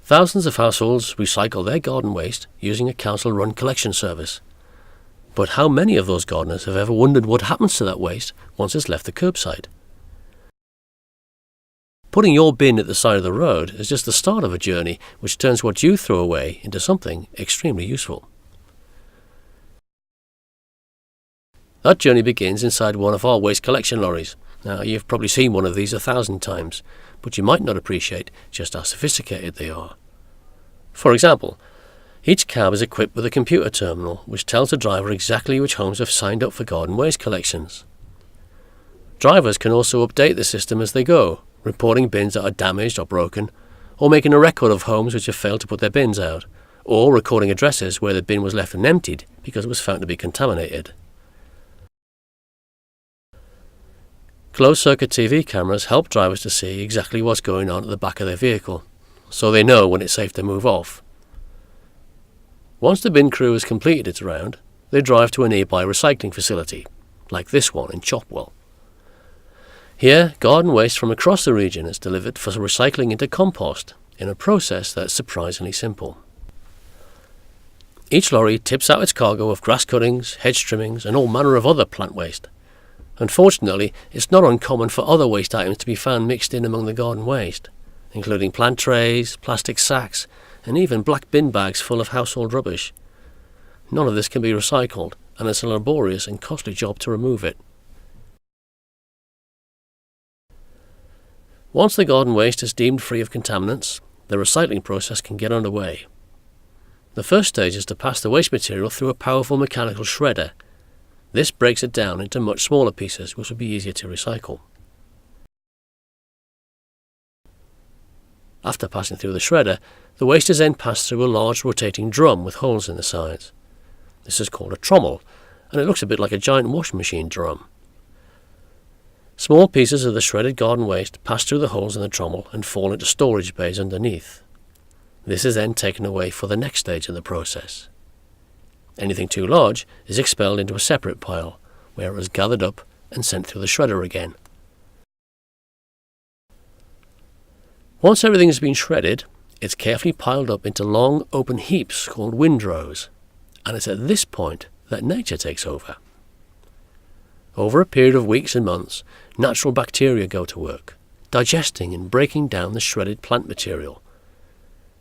Thousands of households recycle their garden waste using a council-run collection service. But how many of those gardeners have ever wondered what happens to that waste once it's left the curbside? Putting your bin at the side of the road is just the start of a journey which turns what you throw away into something extremely useful. That journey begins inside one of our waste collection lorries. Now, you've probably seen one of these 1,000 times, but you might not appreciate just how sophisticated they are. For example, each cab is equipped with a computer terminal which tells the driver exactly which homes have signed up for garden waste collections. Drivers can also update the system as they go, reporting bins that are damaged or broken, or making a record of homes which have failed to put their bins out, or recording addresses where the bin was left unemptied because it was found to be contaminated. Closed-circuit TV cameras help drivers to see exactly what's going on at the back of their vehicle, so they know when it's safe to move off. Once the bin crew has completed its round, they drive to a nearby recycling facility, like this one in Chopwell. Here, garden waste from across the region is delivered for recycling into compost, in a process that's surprisingly simple. Each lorry tips out its cargo of grass cuttings, hedge trimmings, and all manner of other plant waste. Unfortunately, it's not uncommon for other waste items to be found mixed in among the garden waste, including plant trays, plastic sacks, and even black bin bags full of household rubbish. None of this can be recycled, and it's a laborious and costly job to remove it. Once the garden waste is deemed free of contaminants, the recycling process can get underway. The first stage is to pass the waste material through a powerful mechanical shredder. This breaks it down into much smaller pieces which will be easier to recycle. After passing through the shredder, the waste is then passed through a large rotating drum with holes in the sides. This is called a trommel, and it looks a bit like a giant washing machine drum. Small pieces of the shredded garden waste pass through the holes in the trommel and fall into storage bays underneath. This is then taken away for the next stage of the process. Anything too large is expelled into a separate pile, where it is gathered up and sent through the shredder again. Once everything has been shredded, it's carefully piled up into long open heaps called windrows, and it's at this point that nature takes over. Over a period of weeks and months, natural bacteria go to work, digesting and breaking down the shredded plant material.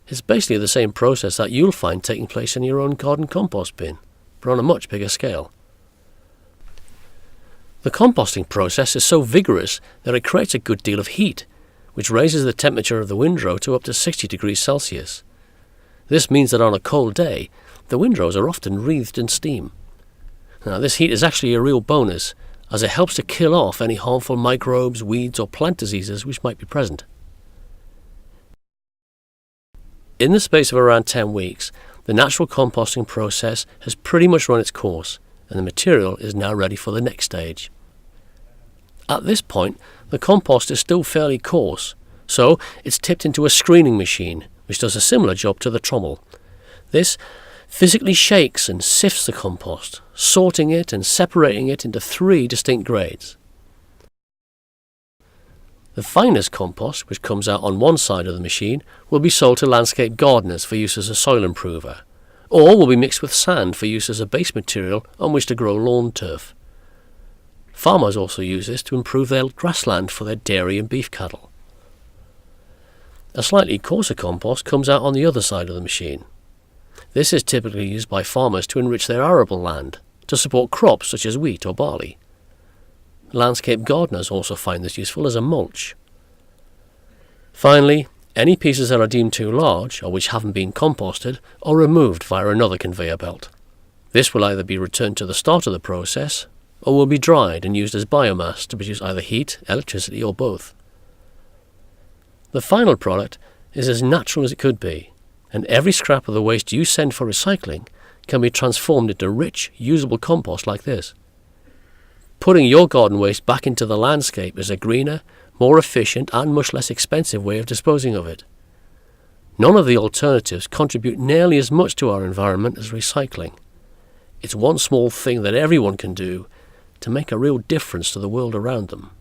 It's basically the same process that you'll find taking place in your own garden compost bin, but on a much bigger scale. The composting process is so vigorous that it creates a good deal of heat, which raises the temperature of the windrow to up to 60 degrees Celsius. This means that on a cold day, the windrows are often wreathed in steam. Now, this heat is actually a real bonus, as it helps to kill off any harmful microbes, weeds or plant diseases which might be present. In the space of around 10 weeks, the natural composting process has pretty much run its course, and the material is now ready for the next stage. At this point, the compost is still fairly coarse, so it's tipped into a screening machine, which does a similar job to the trommel. This physically shakes and sifts the compost, sorting it and separating it into 3 distinct grades. The finest compost, which comes out on one side of the machine, will be sold to landscape gardeners for use as a soil improver, or will be mixed with sand for use as a base material on which to grow lawn turf. Farmers also use this to improve their grassland for their dairy and beef cattle. A slightly coarser compost comes out on the other side of the machine. This is typically used by farmers to enrich their arable land, to support crops such as wheat or barley. Landscape gardeners also find this useful as a mulch. Finally, any pieces that are deemed too large or which haven't been composted are removed via another conveyor belt. This will either be returned to the start of the process or will be dried and used as biomass to produce either heat, electricity or both. The final product is as natural as it could be, and every scrap of the waste you send for recycling can be transformed into rich, usable compost like this. Putting your garden waste back into the landscape is a greener, more efficient and much less expensive way of disposing of it. None of the alternatives contribute nearly as much to our environment as recycling. It's one small thing that everyone can do to make a real difference to the world around them.